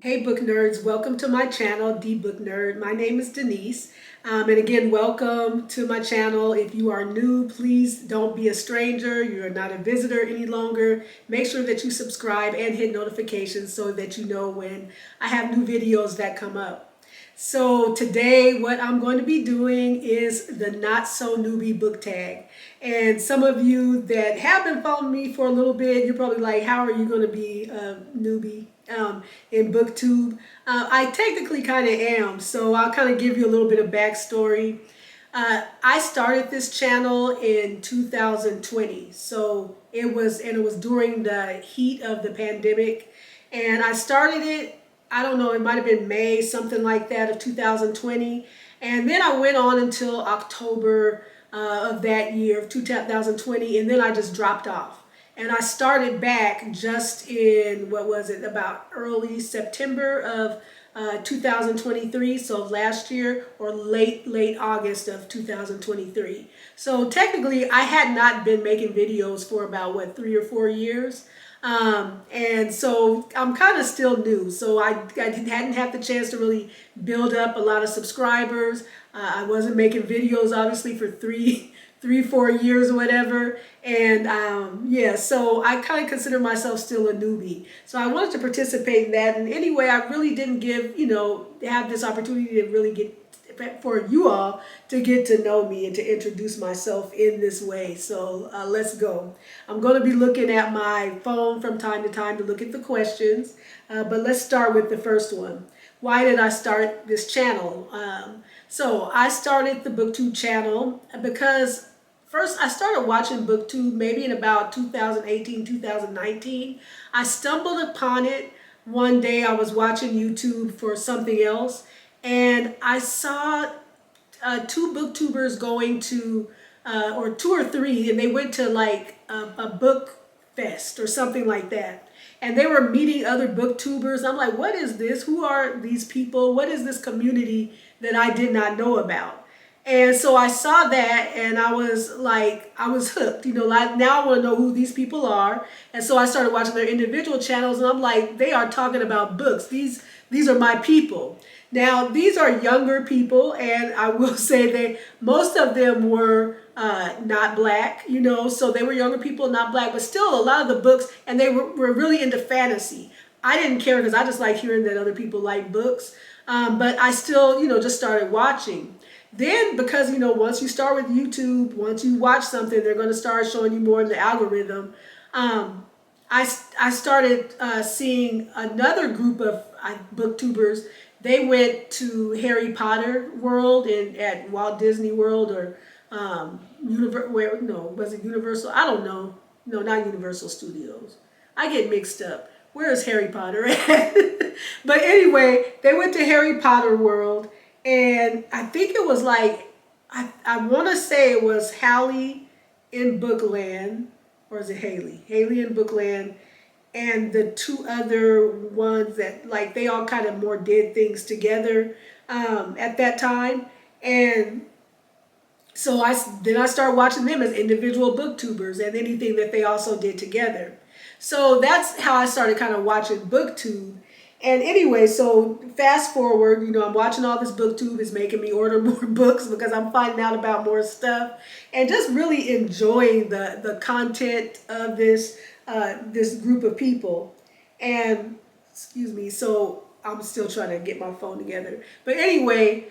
Hey book nerds, welcome to my channel, dbooknerd. My name is Denise. And again, welcome to my channel. If you are new, please don't be a stranger. You're not a visitor any longer. Make sure that you subscribe and hit notifications so that you know when I have new videos that come up. So today what I'm going to be doing is the Not So Newbie book tag. And some of you that have been following me for a little bit, you're probably like, how are you going to be a newbie in BookTube? I technically kind of am, so I'll kind of give you a little bit of backstory. I started this channel in 2020, so it was during the heat of the pandemic, and I started it, I don't know, it might have been May, something like that, of 2020. And then I went on until October of that year, of 2020, and then I just dropped off. And I started back just in, what was it, about early September of 2023, so last year, or late August of 2023. So technically, I had not been making videos for about, what, 3 or 4 years. And so I'm kind of still new, so I hadn't had the chance to really build up a lot of subscribers. I wasn't making videos obviously for 4 years or whatever, and yeah, so I kind of consider myself still a newbie. So I wanted to participate in that, and anyway, I really didn't have this opportunity to really get for you all to get to know me and to introduce myself in this way. So let's go. I'm going to be looking at my phone from time to time to look at the questions, but let's start with the first one. Why did I start this channel? So I started the BookTube channel because first I started watching BookTube maybe in about 2018, 2019. I stumbled upon it one day. I was watching YouTube for something else, and I saw 2 booktubers going to, or 2 or 3, and they went to like a book fest or something like that. And they were meeting other booktubers. I'm like, what is this? Who are these people? What is this community that I did not know about? And so I saw that, and I was like, I was hooked. Like, now I want to know who these people are. And so I started watching their individual channels, and I'm like, they are talking about books. These are my people. Now, these are younger people, and I will say most of them were not black, so they were younger people, not black, but still a lot of the books, and they were really into fantasy. I didn't care because I just like hearing that other people like books, but I still, just started watching. Then, because, once you start with YouTube, once you watch something, they're going to start showing you more in the algorithm. I started seeing another group of booktubers. They went to Harry Potter World at Walt Disney World, or was it Universal? I don't know. No, not Universal Studios. I get mixed up. Where is Harry Potter at? But anyway, they went to Harry Potter World, and I think it was like, I want to say it was Hallie in Bookland, or is it Haley? Haley in Bookland, and the 2 other ones that, like, they all kind of more did things together at that time. And so I started watching them as individual booktubers and anything that they also did together. So that's how I started kind of watching BookTube. And anyway, so fast forward, I'm watching all this BookTube. It's making me order more books because I'm finding out about more stuff, and just really enjoying the content of this group of people. And excuse me, so I'm still trying to get my phone together. But anyway,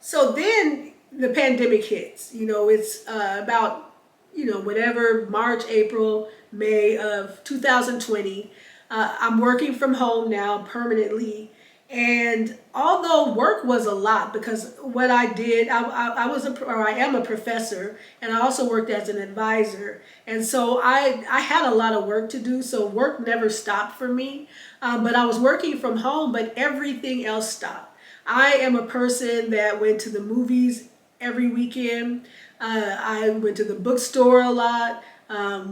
so then the pandemic hits. It's about whatever, March, April, May of 2020. I'm working from home now permanently, and although work was a lot, because what I did, I am a professor, and I also worked as an advisor, and so I had a lot of work to do. So work never stopped for me, but I was working from home, but everything else stopped. I am a person that went to the movies every weekend. I went to the bookstore a lot.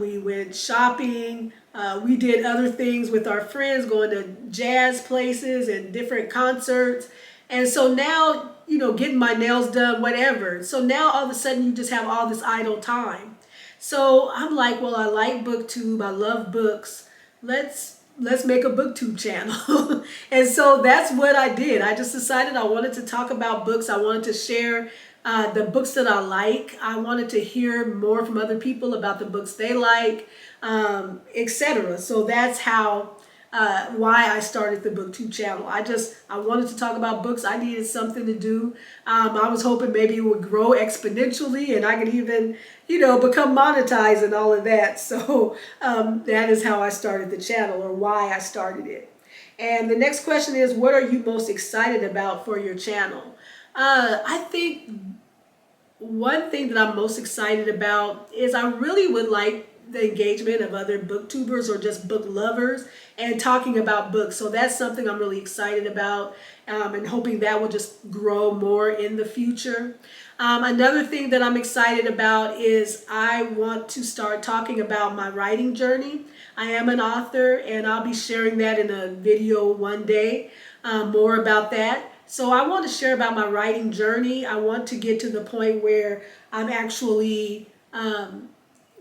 We went shopping. We did other things with our friends, going to jazz places and different concerts. And so now, getting my nails done, whatever. So now all of a sudden you just have all this idle time. So I'm like, well, I like BookTube. I love books. Let's let's make a BookTube channel. And so that's what I did. I just decided I wanted to talk about books. I wanted to share the books that I like. I wanted to hear more from other people about the books they like, etc. So that's how why I started the BookTube channel. I wanted to talk about books. I needed something to do. I was hoping maybe it would grow exponentially and I could even, become monetized and all of that. So that is how I started the channel, or why I started it. And the next question is, what are you most excited about for your channel? I think one thing that I'm most excited about is I really would like the engagement of other booktubers or just book lovers and talking about books. So that's something I'm really excited about, and hoping that will just grow more in the future. Another thing that I'm excited about is I want to start talking about my writing journey. I am an author, and I'll be sharing that in a video one day, more about that. So I want to share about my writing journey. I want to get to the point where I'm actually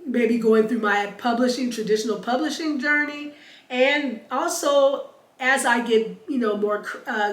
maybe going through my traditional publishing journey. And also, as I get, more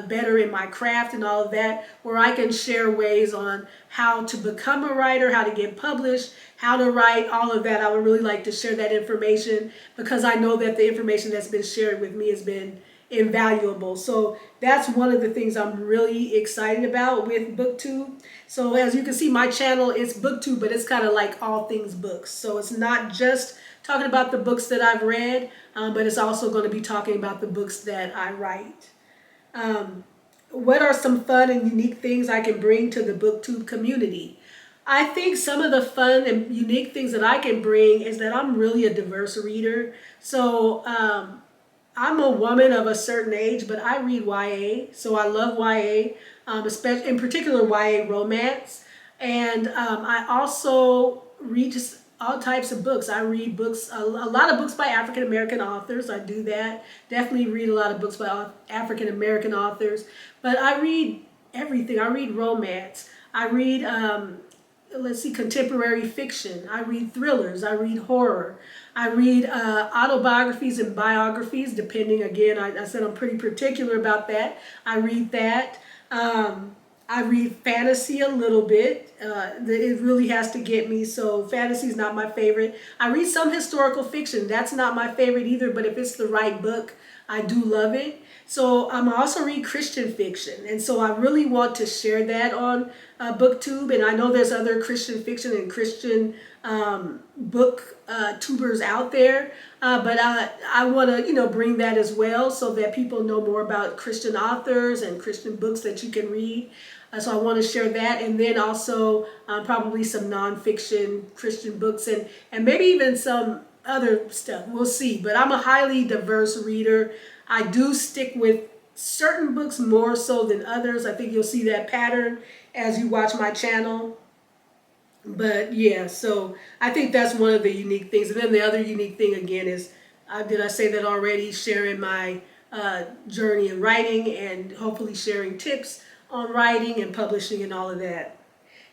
better in my craft and all of that, where I can share ways on how to become a writer, how to get published, how to write, all of that. I would really like to share that information, because I know that the information that's been shared with me has been invaluable. So that's one of the things I'm really excited about with BookTube. So as you can see, my channel is BookTube, but it's kind of like all things books. So it's not just talking about the books that I've read, but it's also going to be talking about the books that I write. What are some fun and unique things I can bring to the BookTube community? I think some of the fun and unique things that I can bring is that I'm really a diverse reader. So I'm a woman of a certain age, but I read YA, so I love YA, especially in particular YA romance. And I also read just all types of books. I read books, a lot of books by African American authors. I do that. Definitely read a lot of books by African American authors. But I read everything. I read romance. I read contemporary fiction. I read thrillers. I read horror. I read autobiographies and biographies, depending, again, I said I'm pretty particular about that. I read that. I read fantasy a little bit. It really has to get me, so fantasy is not my favorite. I read some historical fiction. That's not my favorite either, but if it's the right book, I do love it. So I also read Christian fiction, and so I really want to share that on BookTube. And I know there's other Christian fiction and Christian book tubers out there, but I want to bring that as well, so that people know more about Christian authors and Christian books that you can read. So I want to share that, and then also probably some nonfiction Christian books, and maybe even some other stuff. We'll see. But I'm a highly diverse reader. I do stick with certain books more so than others. I think you'll see that pattern as you watch my channel. But yeah, so I think that's one of the unique things. And then the other unique thing again is, did I say that already? Sharing my journey in writing, and hopefully sharing tips on writing and publishing and all of that.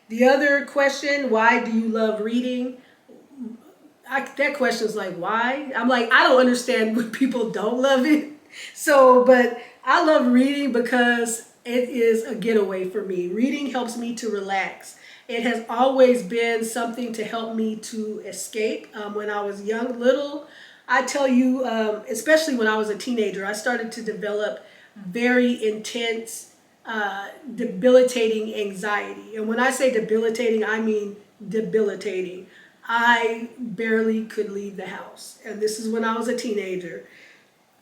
The other question, why do you love reading? That question is like, why? I'm like, I don't understand when people don't love it. So, but I love reading because it is a getaway for me. Reading helps me to relax. It has always been something to help me to escape. When I was little, I tell you, especially when I was a teenager, I started to develop very intense, debilitating anxiety. And when I say debilitating, I mean debilitating. I barely could leave the house. And this is when I was a teenager.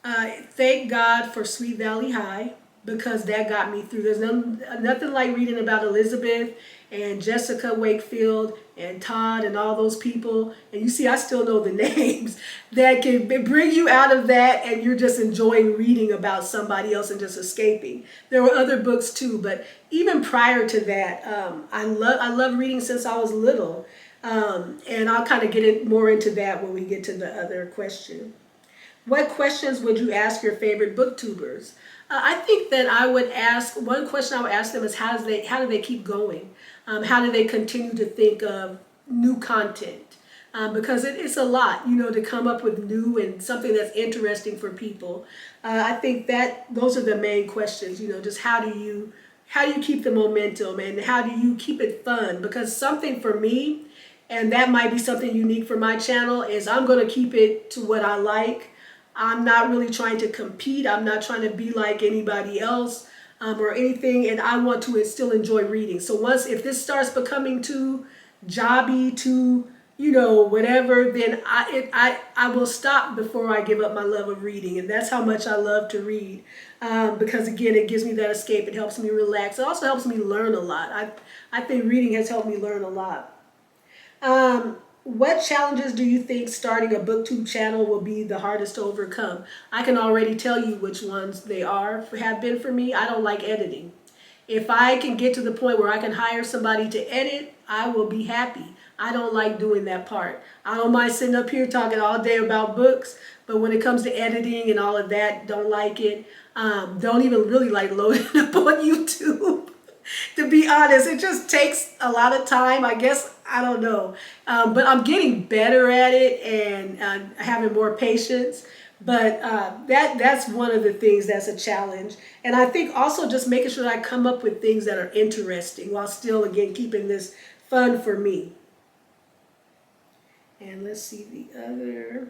Thank God for Sweet Valley High, because that got me through. There's nothing like reading about Elizabeth and Jessica Wakefield and Todd and all those people. And you see, I still know the names that can bring you out of that, and you're just enjoying reading about somebody else and just escaping. There were other books too, but even prior to that, I love reading since I was little. And I'll kind of get more into that when we get to the other question. What questions would you ask your favorite booktubers? I think that one question I would ask them is, how do they keep going? How do they continue to think of new content? because it's a lot, you know, to come up with new and something that's interesting for people. I think that those are the main questions, you know, just how do you keep the momentum and how do you keep it fun? Because something for me, and that might be something unique for my channel, is I'm going to keep it to what I like. I'm not really trying to compete. I'm not trying to be like anybody else or anything. And I want to still enjoy reading. So if this starts becoming too jobby, too, you know, whatever, then I will stop before I give up my love of reading. And that's how much I love to read. Because again, it gives me that escape. It helps me relax. It also helps me learn a lot. I think reading has helped me learn a lot. What challenges do you think starting a BookTube channel will be the hardest to overcome? I can already tell you which ones they have been for me. I don't like editing. If I can get to the point where I can hire somebody to edit, I will be happy. I don't like doing that part. I don't mind sitting up here talking all day about books, but when it comes to editing and all of that, don't like it. Don't even really like loading up on YouTube. To be honest, it just takes a lot of time. I guess, I don't know. But I'm getting better at it and having more patience. But that's one of the things that's a challenge. And I think also just making sure that I come up with things that are interesting while still, again, keeping this fun for me. And let's see the other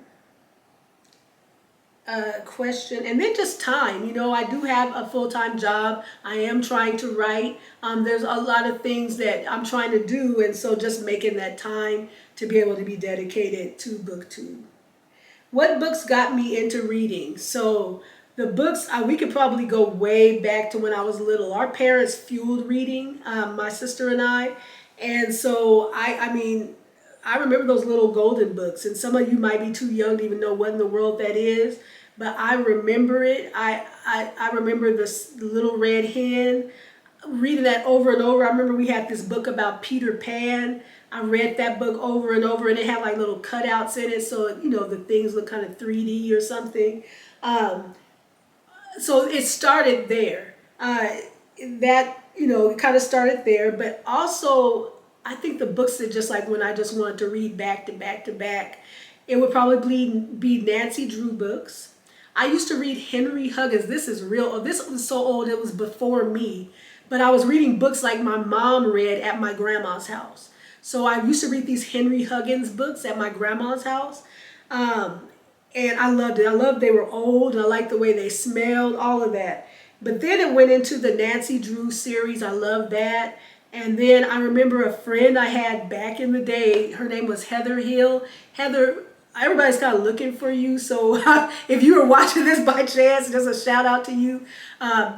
question. And then just time. You know, I do have a full-time job. I am trying to write. There's a lot of things that I'm trying to do. And so just making that time to be able to be dedicated to BookTube. What books got me into reading? So the books, we could probably go way back to when I was little. Our parents fueled reading, my sister and I. And so, I mean, I remember those little golden books. And some of you might be too young to even know what in the world that is. But I remember it. I remember this Little Red Hen, reading that over and over. I remember we had this book about Peter Pan. I read that book over and over, and it had like little cutouts in it, so you know the things look kind of 3D or something. So it started there. That, you know, it kind of started there, but also I think the books that just like when I just wanted to read back to back to back, it would probably be Nancy Drew books. I used to read Henry Huggins. This is real. Oh, this was so old. It was before me. But I was reading books like my mom read at my grandma's house. So I used to read these Henry Huggins books at my grandma's house. And I loved it. I loved they were old. And I liked the way they smelled, all of that. But then it went into the Nancy Drew series. I loved that. And then I remember a friend I had back in the day. Her name was Heather Hill. Heather, everybody's kind of looking for you. So if you were watching this by chance, just a shout out to you.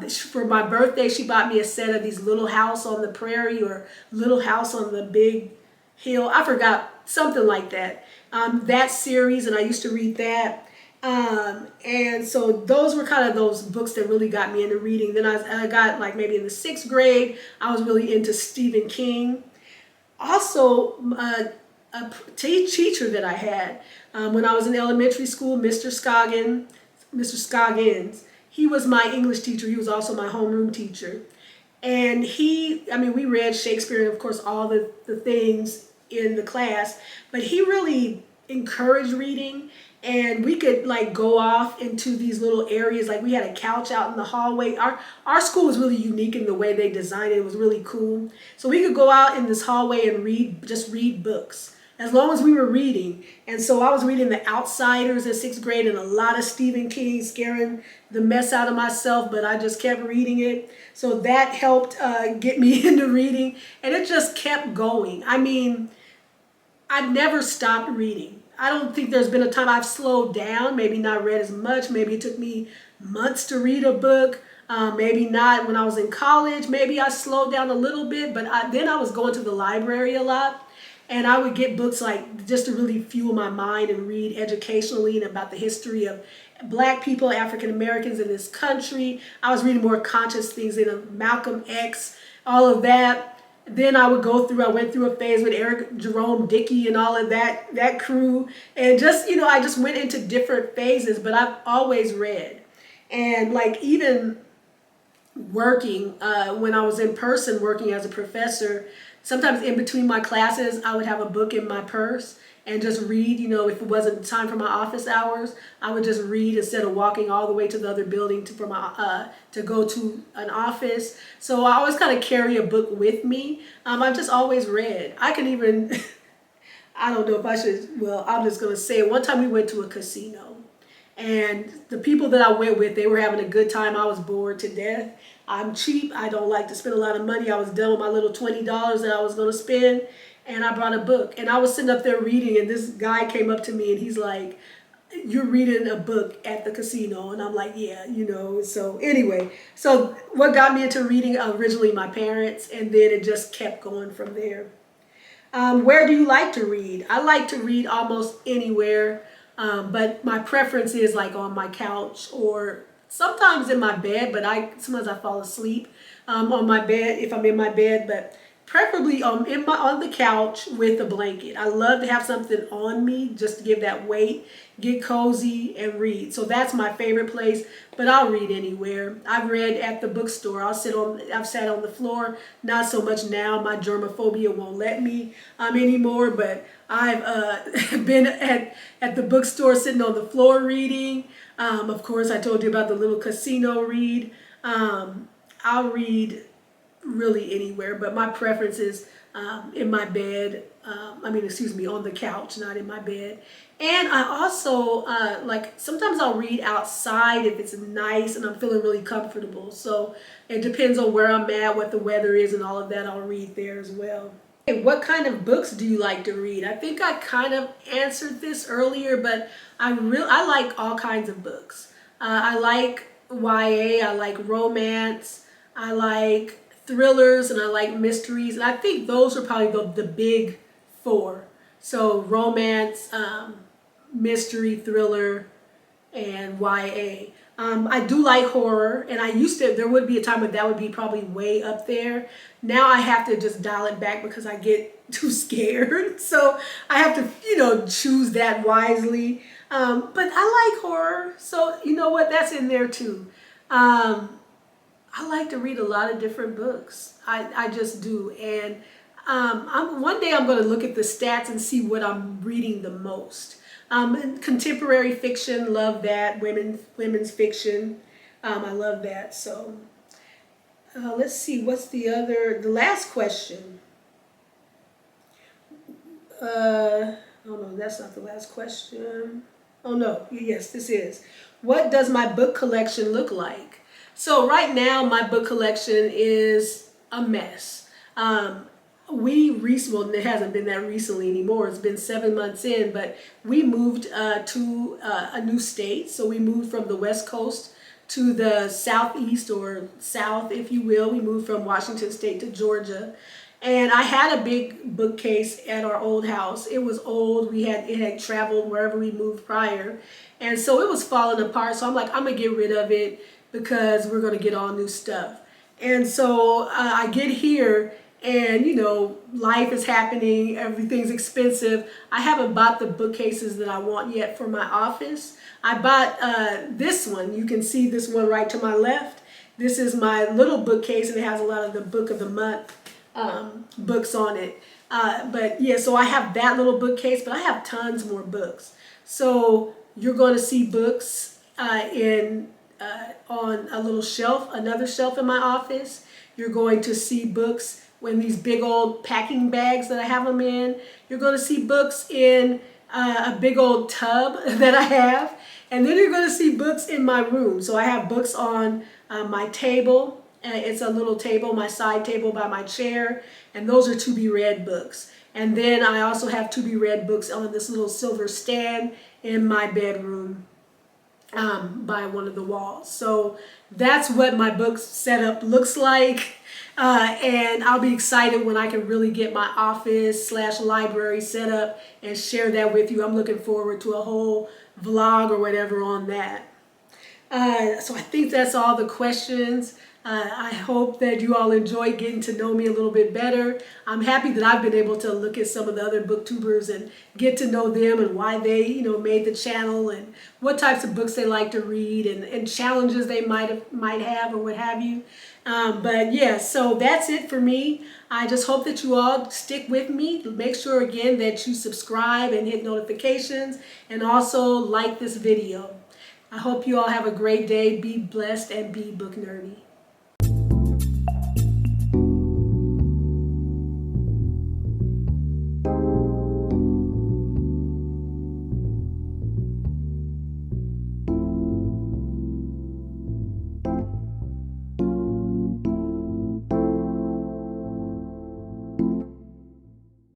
For my birthday, she bought me a set of these Little House on the Prairie or Little House on the Big Hill. I forgot, something like that. That series, and I used to read that. And so those were kind of those books that really got me into reading. Then I got like maybe in the 6th grade, I was really into Stephen King. Also, a teacher that I had when I was in elementary school, Mr. Scoggins, he was my English teacher. He was also my homeroom teacher. And we read Shakespeare and of course all the things in the class, but he really encouraged reading. And we could like go off into these little areas. Like we had a couch out in the hallway. Our school was really unique in the way they designed it. It was really cool. So we could go out in this hallway and just read books as long as we were reading. And so I was reading The Outsiders in 6th grade and a lot of Stephen King, scaring the mess out of myself, but I just kept reading it. So that helped get me into reading, and it just kept going. I mean, I've never stopped reading. I don't think there's been a time I've slowed down, maybe not read as much. Maybe it took me months to read a book. Maybe not when I was in college. Maybe I slowed down a little bit, but then I was going to the library a lot. And I would get books like just to really fuel my mind and read educationally and about the history of Black people, African Americans in this country. I was reading more conscious things in Malcolm X, all of that. Then I went through a phase with Eric Jerome Dickey and all of that crew. And just, I just went into different phases, but I've always read. And like even working, when I was in person working as a professor, sometimes in between my classes, I would have a book in my purse and just read. You know, if it wasn't time for my office hours, I would just read instead of walking all the way to the other building to go to an office. So I always kind of carry a book with me. I've just always read. I can even, I don't know if I should, well, I'm just going to say it. One time we went to a casino. And the people that I went with, they were having a good time. I was bored to death. I'm cheap. I don't like to spend a lot of money. I was done with my little $20 that I was going to spend. And I brought a book. And I was sitting up there reading. And this guy came up to me and he's like, "You're reading a book at the casino." And I'm like, "Yeah, you know." So anyway, so what got me into reading, originally my parents. And then it just kept going from there. Where do you like to read? I like to read almost anywhere. But my preference is like on my couch or sometimes in my bed, but sometimes I fall asleep on my bed if I'm in my bed, but preferably on the couch with a blanket. I love to have something on me just to give that weight, get cozy and read. So that's my favorite place, but I'll read anywhere. I've read at the bookstore. I've sat on the floor, not so much now. My germophobia won't let me anymore, but I've been at the bookstore sitting on the floor reading. Of course, I told you about the little casino read. I'll read really anywhere, but my preference is in my bed. On the couch, not in my bed. And I also like sometimes I'll read outside if it's nice and I'm feeling really comfortable. So it depends on where I'm at, what the weather is, and all of that. I'll read there as well. Hey, what kind of books do you like to read? I think I kind of answered this earlier, but I like all kinds of books. I like YA, I like romance, I like thrillers, and I like mysteries. And I think those are probably the big four. So romance, mystery, thriller, and YA. I do like horror, and there would be a time when that would be probably way up there. Now I have to just dial it back because I get too scared. So I have to, choose that wisely. But I like horror, so you know what, that's in there too. I like to read a lot of different books. I just do. And one day I'm going to look at the stats and see what I'm reading the most. Contemporary fiction, love that. Women's fiction, I love that. So let's see, what's the last question? Oh no, that's not the last question. Oh no, yes, this is. What does my book collection look like? So right now my book collection is a mess. It hasn't been that recently anymore. It's been 7 months in, but we moved to a new state. So we moved from the West Coast to the Southeast, or South, if you will. We moved from Washington State to Georgia. And I had a big bookcase at our old house. It was old. It had traveled wherever we moved prior. And so it was falling apart. So I'm like, I'm going to get rid of it because we're going to get all new stuff. And so I get here, and life is happening, everything's expensive. I haven't bought the bookcases that I want yet for my office. I bought this one. You can see this one right to my left. This is my little bookcase, and it has a lot of the book of the month books on it. But yeah, so I have that little bookcase, but I have tons more books. So you're going to see books on a little shelf, another shelf in my office. You're going to see books in these big old packing bags that I have them in. You're going to see books in a big old tub that I have. And then you're going to see books in my room. So I have books on my table. It's a little table, my side table by my chair. And those are to be read books. And then I also have to be read books on this little silver stand in my bedroom by one of the walls. So that's what my book setup looks like. And I'll be excited when I can really get my office/library set up and share that with you. I'm looking forward to a whole vlog or whatever on that. So I think that's all the questions. I hope that you all enjoyed getting to know me a little bit better. I'm happy that I've been able to look at some of the other booktubers and get to know them and why they, made the channel and what types of books they like to read and challenges they might have or what have you. But yeah, so that's it for me. I just hope that you all stick with me. Make sure again that you subscribe and hit notifications and also like this video. I hope you all have a great day. Be blessed and be book nerdy.